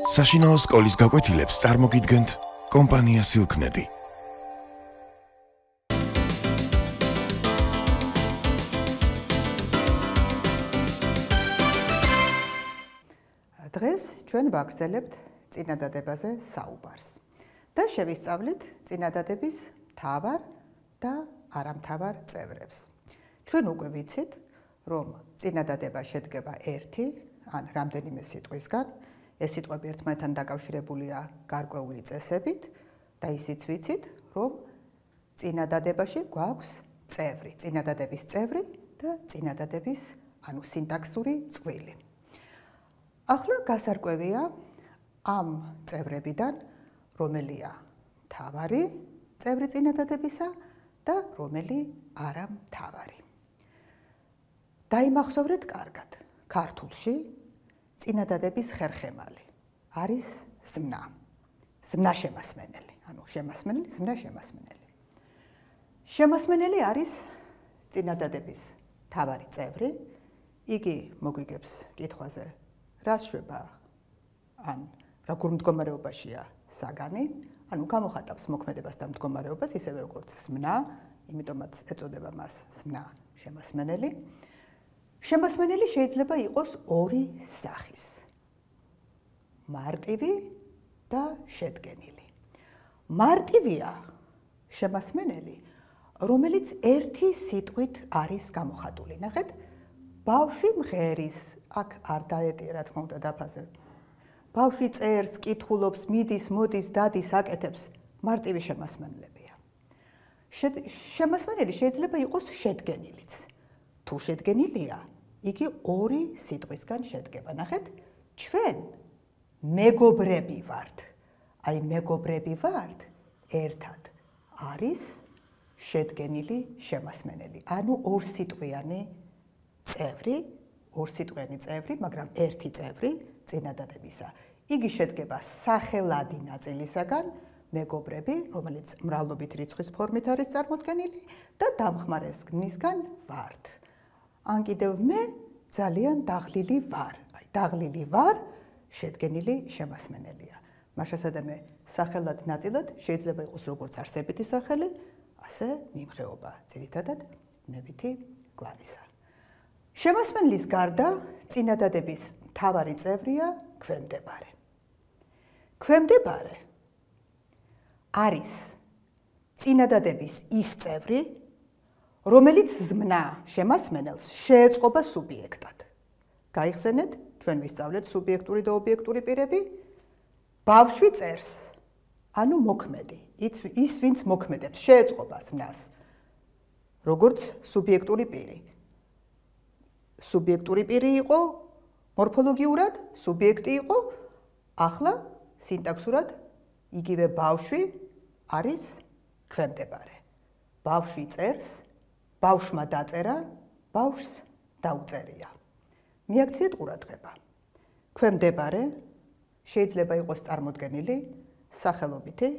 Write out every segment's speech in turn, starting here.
საშინაო სკოლის გაკვეთილებს წარმოგიდგენთ კომპანია Silknet. დღეს ჩვენ ვაგრძელებთ წინადადებაზე საუბარს და შევისწავლით წინადადების მთავარ და არამთავარ წევრებს. ჩვენ უკვე ვიცით, რომ წინადადება შედგება ერთი ან რამდენიმე სიტყვისგან. ეს სიტყვები ერთმანეთთან დაკავშირებულია გარკვეული წესებით და ისიც ვიცით, რომ წინადადებაში გვაქვს წევრი, წინადადების წევრი და წინადადების, ანუ სინტაქსური წყვილი. ახლა გასარკვევია ამ წევრებიდან, რომელია მთავარი წევრი წინადადებისა და რომელი არა მთავარი. დაიმახსოვრეთ კარგად, ქართულში წინადადების ხერხემალი არის ზმნა. ზმნა შემასმენელი, ანუ შემასმენელი, ზმნა შემასმენელი. შემასმენელი არის წინადადების მთავარი წევრი. იგი მოგვიგებს კითხვაზე, რა შვება ან როგორ მდგომარეობაშია საგანი, ანუ გამოხატავს მოქმედებას და მდგომარეობას, ისევე როგორც ზმნა, იმიტომაც ეწოდება მას ზმნა შემასმენელი. შემასმენელი შეიძლება იყოს ორი სახის: მარტივი და შედგენილი. მარტივია შემასმენელი, რომელიც ერთი სიტყვით არის გამოხატული. ნახეთ, ბავშვი მღერის, აქ არ დაეტია რა თქმა უნდა დაფაზე. ბავშვი წერს, კითხულობს, მიდის, მოდის, დადის, აკეთებს, მარტივი შემასმენელებია. შემასმენელი შეიძლება იყოს შედგენილიც. თუ შედგენილია, იგი ორი სიტყვისგან შედგება. ნახეთ, ჩვენ მეგობრები ვართ. აი მეგობრები ვართ ერთად არის შედგენილი შემასმენელი. ანუ ორსიტყვიანი წევრი, მაგრამ ერთი წევრი წინადადებისა. იგი შედგება სახელადი ნაწილისაგან, მეგობრები, რომელიც მრავლობით რიცხვის ფორმით არის წარმოდგენილი და დამხმარესგნისგან ვართ. ან კიდევ მე ძალიან დაღლილი ვარ. აი დაღლილი ვარ შედგენილი შემასმენელია. მაშასადამე სახელად ნაწილად შეიძლება იყოს როგორც არსებითი სახელი, ასე მიმღეობა, ძირითადად ნებითი გვალისა. შემასმენელის გარდა წინადადების მთავარი წევრია ქვემდებარე. ქვემდებარე არის წინადადების ის წევრი, რომელიც ზმნა შემასმენელს შეეწყობა სუბიექტად. გაიხსენეთ, ჩვენ ვისწავლეთ სუბიექტური და ობიექტური პირები. ბავშვი წერს, ანუ მოქმედი, ის ვინც მოქმედებს, შეეწყობა ზმნას, როგორც სუბიექტური პირი. სუბიექტური პირი იყო მორფოლოგიურად, სუბიექტი იყო, ახლა სინტაქსურად იგივე ბავშვი არის ქვემდებარე. ბავშვი წერს, ბავშვმა დაწერა, ბავშვს დაუწერია. მიაქციეთ ყურადღება. ქვემდებარე შეიძლება იყოს წარმოდგენილი სახელობითი,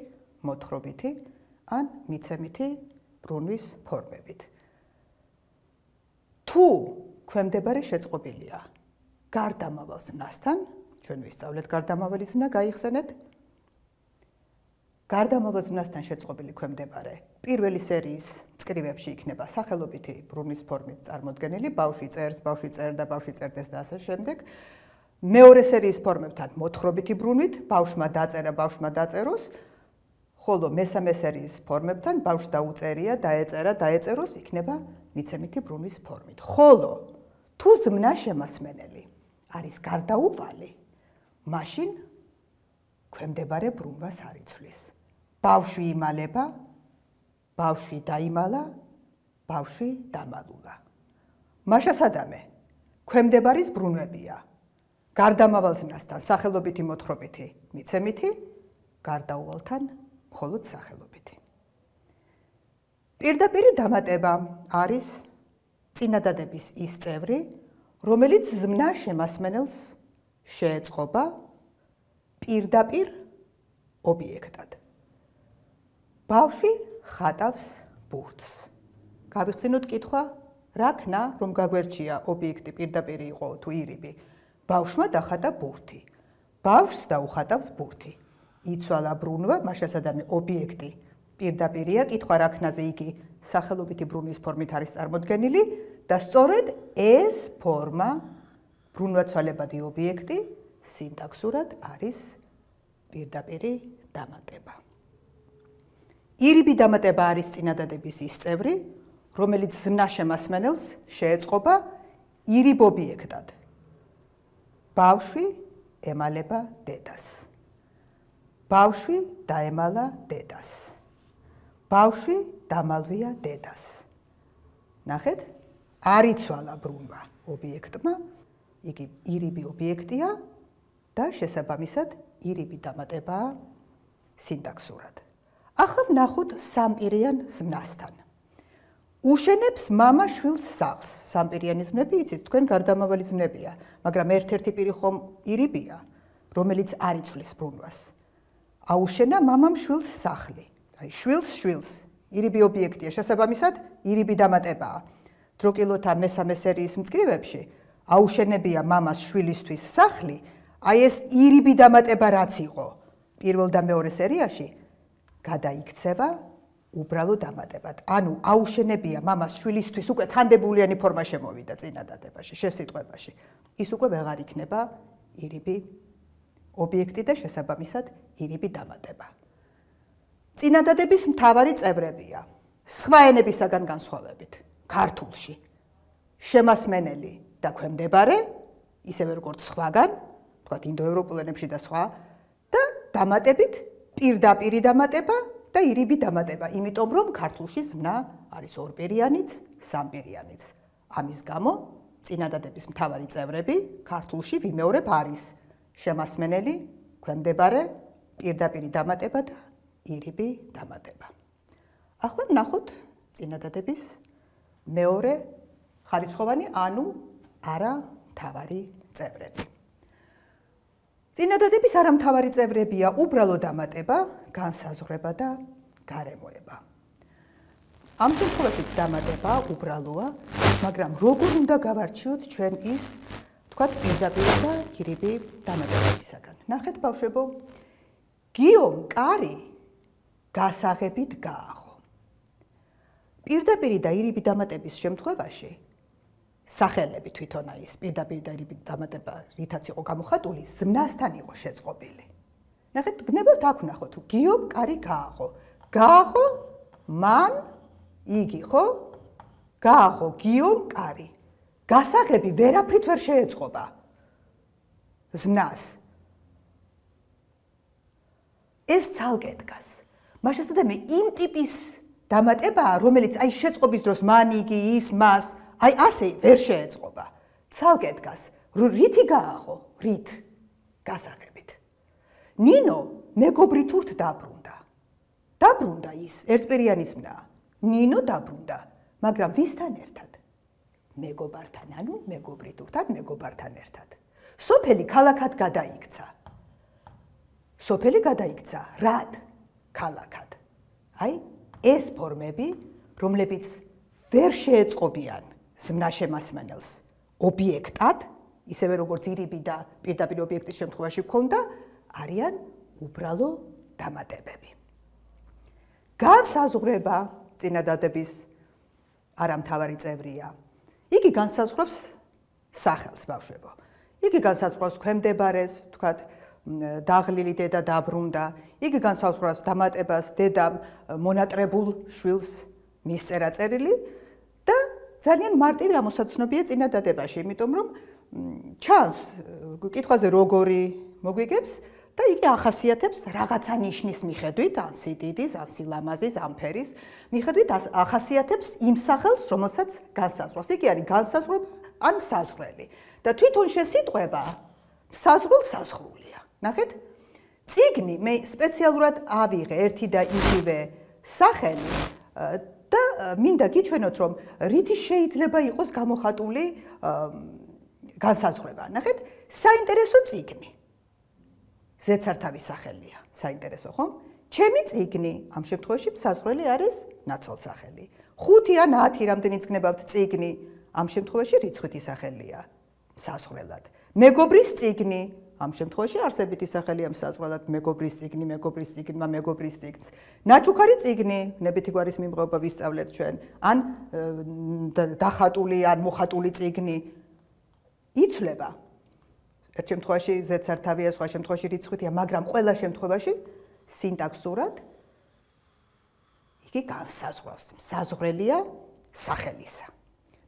მოთხრობითი ან მიცემითი ბრუნვის ფორმებით. თუ ქვემდებარე შეწყობილია გარდამავალ ზმნასთან, ჩვენ ვისწავლეთ გარდამავალი ზმნა, გაიხსენეთ. გარდამავალ ზმნასთან შეწყობილი ქვემდებარე პირველი სერიის წკრივებში იქნება სახელობითი ბრუნვის ფორმით წარმოდგენილი, ბავშვი წერს, ბავშვი წერდა, ბავშვი წერდეს და ასე შემდეგ. მეორე სერიის ფორმებთან მოთხრობითი ბრუნვით, ბავშვმა დაწერა, ბავშვმა დაწეროს, ხოლო მესამე სერიის ფორმებთან ბავშვს დაუწერია, დაეწერა, დაეწეროს, იქნება მიცემითი ბრუნვის ფორმით. ხოლო თუ ზმნა შემასმენელი არის გარდაუვალი, მაშინ ქვემდებარე ბრუნვას არ იცვლის. ბავშვი იმალება, ბავშვი დაიმალა, ბავშვი დამალულა. მაშასადამე ქვემდებარის ბრუნვებია გარდამავალ ზმნასთან სახელობითი, მოთხრობითი, მიცემითი, გარდაუვალთან მხოლოდ სახელობითი. პირდაპირი დამატება არის წინადადების ის წევრი, რომელიც ზმნა შემასმენელს შეეწყობა პირდაპირ ობიექტად. ბავშვი ხატავს ბურთს. გავიხსენოთ კითხვა, რა ქნა, რომ გაგვერჩია ობიექტი პირდაპირი იყო თუ ირიბი. ბავშვმა დახატა ბურთი. ბავშვს დაუხატავს ბურთი. იცვალა ბრუნვა, მაშასადამი ობიექტი პირდაპირია, კითხვა რა ქნაზე იგი სახელობითი ბრუნვის ფორმით არის წარმოდგენილი და სწორედ ეს ფორმა ბრუნვაცვალებადი ობიექტი სინტაქსურად არის პირდაპირი დამატება. ირიბი დამატება არის წინადადების ის წევრი, რომელიც ზმნა-შემასმენელს შეეწყობა ირიბ ობიექტად. ბავშვი ემალება დედას. ბავშვი დაემალა დედას. ბავშვი დამალვია დედას. ნახეთ, არ იცვალა ბრუნვა ობიექტმა, იგი ირიბი ობიექტია და შესაბამისად ირიბი დამატებაა სინტაქსურად. ახლა ვნახოთ სამპირიან ზმნასთან. უშენებს მამა შვილს სახლს. სამპირიანი ზმნები იცით, თქვენ გარდამავალი ზმნებია, მაგრამ ერთ-ერთი პირი ხომ ირიბია, რომელიც არ იცვლის ბრუნვას. აუშენა მამამ შვილს სახლი. აი შვილს ირიბი ობიექტია, შესაბამისად ირიბი დამატებაა. დროკილოთა მესამე სერიის მწკრივებში აუშენებია მამას შვილისთვის სახლი, აი ეს ირიბი დამატება რაც იყო პირველ და მეორე სერიაში გადაიქცევა უბრალო დამატებად. ანუ აუშენებია მამას შვილისთვის უკვე თანდებულიანი ფორმა შემოვიდა წინადადებაში, შესიტყვებაში. ის უკვე ვეღარ იქნება ირიბი ობიექტი და შესაბამისად ირიბი დამატება. წინადადების მთავარი წევრებია სხვა ენებისაგან განსხვავებით. ქართულში შემასმენელი და ქვემდებარე, ისევე როგორც სხვაგან, თქვათ ინდოევროპულ ენებში და სხვა და დამატებით პირდაპირი დამატება და ირიბი დამატება, იმიტომ რომ ქართულში ზმნა არის ორპირიანიც, სამპირიანიც. ამის გამო წინადადების მთავარი წევრები ქართულში ვიმეორებ არის შემასმენელი, ქვემდებარე, პირდაპირი დამატება და ირიბი დამატება. ახლა ვნახოთ წინადადების მეორე ხარისხოვანი, ანუ არა მთავარი წევრები. წინადადების არამთავარი წევრებია უბრალო დამატება, განსაზღვრება და გარემოება. ამ შემთხვევაშიც დამატება უბრალოა, მაგრამ როგორ უნდა გავარჩიოთ ჩვენ ის, თქვათ პირდაპირი და ირიბი დამატებებისაგან. ნახეთ ბავშვებო, გიომ კარი გასაღებით გააღო. პირდაპირი და ირიბი დამატების შემთხვევაში სახელები თვითონ ის პირდაპირი და ირიბი დამატება რითაც იყო გამოხატული, ზმნასთან იყო შეწყობილი. ნახეთ, გნებავთ აქ ვნახოთ, გიომ კარი გააღო. გააღო მან იგი, ხო? გააღო გიომ კარი. გასაღები ვერაფრით ვერ შეეწყობა ზმნას. ეს ცალკე დგას. მაშასადამე იმ ტიპის დამატებაა, რომელიც აი შეწყობის დროს მან იგი ის მას აი ასე ვერ შეეწყობა. ცალკე დგას. რითი გააღო? რით? გასაღებით. ნინო მეგობრით ურთ დაბრუნდა. დაბრუნდა ის, ერთპირიანი ზმნაა. ნინო დაბრუნდა, მაგრამ ვისთან ერთად? მეგობართან, ანუ მეგობრით ურთან, მეგობართან ერთად. სოფელი ქალაქად გადაიქცა. სოფელი გადაიქცა, რად? ქალაქად. აი, ეს ფორმები, რომლებიც ვერ შეეწყობიან ზმნა-შემასმენელს ობიექტად, ისევე როგორც ირიბი და პირდაპირი ობიექტის შემთხვევაში გვქონდა, არიან უბრალო დამატებები. განსაზღვრება წინადადების არამთავარი წევრია. იგი განსაზღვრავს სახელს, ბავშვებო. იგი განსაზღვრავს ქვემდებარეს, თქვათ, დაღლილი დედა დაბრუნდა. იგი განსაზღვრავს დამატებას დედამ მონატრებულ შვილს მისწერა წერილი და ძალიან მარტივი ამოსაცნობია წინადადებაში, იმიტომ რომ ჩანს კითხვაზე როგორი მოგვიგებს და იგი ახასიათებს რაღაცა ნიშნის მიხედვით, ან სიდიდის, ან სილამაზის, ან ფერის მიხედვით ახასიათებს იმ სახელს, რომელსაც განსაზღვრავს. იგი არის განსაზღვრება ან საზღვრელი. და თვითონ შესიტყვება საზღვრულ-საზღვრულია. ნახეთ? წიგნი მე სპეციალურად ავიღე ერთი და იგივე სახელი და მინდა გიჩვენოთ, რომ რითი შეიძლება იყოს გამოხატული განსაზღვრება. ნახეთ, საინტერესო წიგნი. ზეცართავის სახელია, საინტერესო, ხო? ჩემი წიგნი, ამ შემთხვევაში საზღვრელი არის ნაცვალსახელი. 5 ან 10 რამდენიც გნებავთ წიგნი, ამ შემთხვევაში რიცხვითი სახელია საზღვრელად. მეგობრის წიგნი, ამ შემთხვევაში არსებითი სახელი ამ საზღვრად მეგობრის წიგნი, მეგობრის წიგნმა, მეგობრის წიგნს. ნაჩუქარი წიგნი, ნებითი გვარის მიმღეობა ვისწავლეთ ჩვენ, ან დახატული ან მოხატული წიგნი იცვლება. ერთ შემთხვევაში ზედსართავია, სხვა შემთხვევაში რიცხვითია, მაგრამ ყველა შემთხვევაში სინტაქსურად იგი განსაზღვრავს, საზღვრელია სახელისა.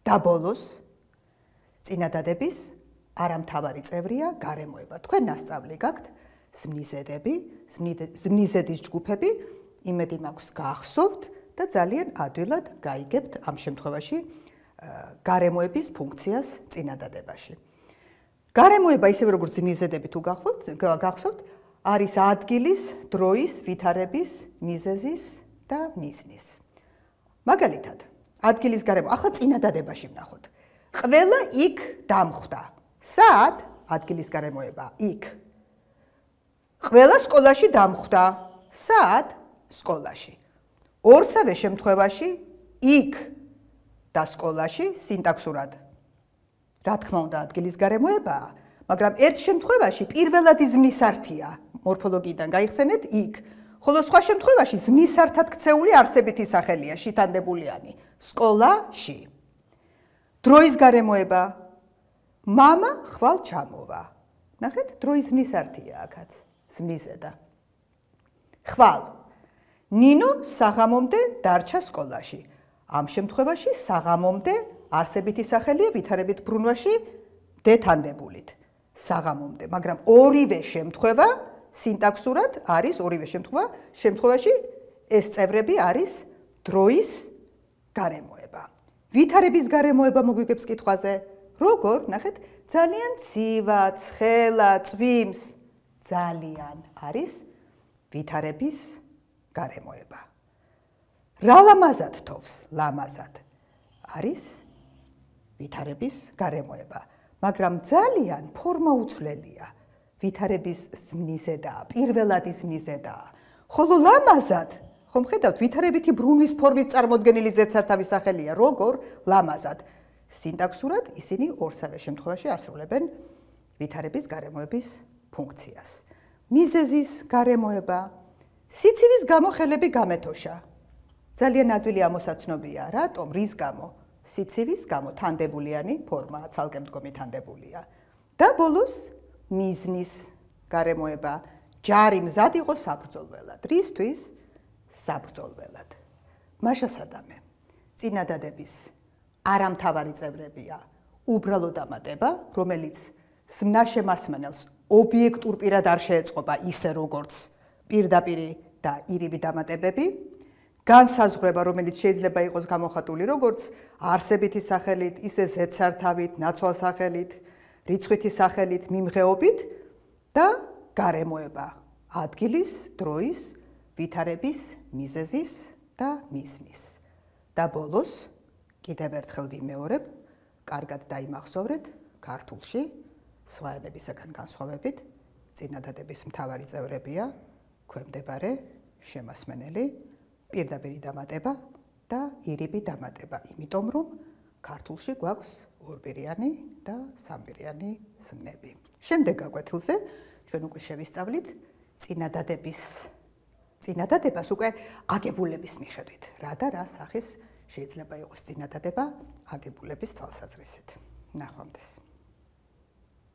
და ბოლოს წინადადების არამთავარი წევრია გარემოება. თქვენ ნასწავლი გაქვთ ზმნიზედები, ზმნიზედის ჯგუფები, იმედი მაქვს გახსოვთ და ძალიან ადვილად გაიგებთ ამ შემთხვევაში გარემოების ფუნქციას წინადადებაში. გარემოება ისევე როგორც ზმნიზედები თუ გახსოვთ, არის ადგილის, დროის, ვითარების, მიზეზის და მიზნის. მაგალითად, ადგილის გარემოება, ახლა წინადადებაში ვნახოთ. ყველა იქ დამხვდა. სად? ადგილის გარემოება იქ. ყველა სკოლაში დამხვდა. სად? სკოლაში. ორსავე შემთხვევაში იქ და სკოლაში სინტაქსურად რა თქმა უნდა ადგილის გარემოებაა, მაგრამ ერთ შემთხვევაში პირველადი ზმნისართია, მორფოლოგიიდან გაიხსენეთ იქ, ხოლო სხვა შემთხვევაში ზმნისართად ქცეული არსებითი სახელია, შითანდებულიანი, სკოლაში. დროის გარემოება, მამა ხვალ ჩამოვა. ნახეთ, დროის ზმნისართია აქაც, ზმნიზედა. ხვალ. ნინო საღამომდე დარჩა სკოლაში. ამ შემთხვევაში საღამომდე არსებითი სახელია ვითარებით ბრუნვაში დეთანდებულით. საღამომდე, მაგრამ ორივე შემთხვევა სინტაქსურად არის ორივე შემთხვევაში ეს წევრები არის დროის გარემოება. ვითარების გარემოება მოგვიგებს კითხვაზე, როგორ? ნახეთ, ძალიან ცივა, ცხელა, წვიმს, ძალიან არის ვითარების გარემოება. რა ლამაზად თოვს? ლამაზად არის ვითარების გარემოება, მაგრამ ძალიან ფორმა უცვლელია. ვითარების ზმნიზედაა, პირველადი ზმნიზედაა. ხოლო ლამაზად, ხომ ხედავთ, ვითარებითი ბრუნვის ფორმით წარმოდგენილი ზედსართავის სახელია, როგორ? ლამაზად. სინტაქსურად ისინი ორსავე შემთხვევაში ასრულებენ ვითარების გარემოების ფუნქციას. მიზეზის გარემოება, სიცივის გამო ხელები გამეთოშა. ძალიან ადვილი ამოსაცნობია, რატომ? რის გამო? სიცივის გამო, თანდებულიანი ფორმაა, ცალკე მდგომი თანდებულია. და ბოლოს მიზნის გარემოება, ჯარი მზად იყო საბრძოლველად. რისთვის? საბრძოლველად. მაშასადამე, წინადადების არამთავარი წევრებია უბრალო დამატება, რომელიც ზმნა-შემასმენელს ობიექტურ პირად არ შეეწყობა ისე როგორც პირდაპირი და ირიბი დამატებები, განსაზღვრება, რომელიც შეიძლება იყოს გამოხატული როგორც არსებითი სახელით, ისე ზედსართავით, ნაცვალ სახელით, რიცხვითი სახელით, მიმღეობით და გარემოება ადგილის, დროის, ვითარების, მიზეზის და მიზნის. და ბოლოს კიდევ ერთხელ ვიმეორებ, კარგად დაიმახსოვრეთ, ქართულში სხვა ენებისაგან განსხვავებით წინადადების მთავარი წევრებია ქვემდებარე შემასმენელი, პირდაპირი დამატება და ირიბი დამატება, იმიტომ რომ ქართულში გვაქვს ორპირიანი და სამპირიანი ზმნები. შემდეგ გაკვეთილზე ჩვენ უკვე შევისწავლით წინადადებას უკვე აგებულების მიხედვით, რა და რა სახის შეიძლება იყოს წინადადება აგებულების თვალსაზრისით. ნახვამდის.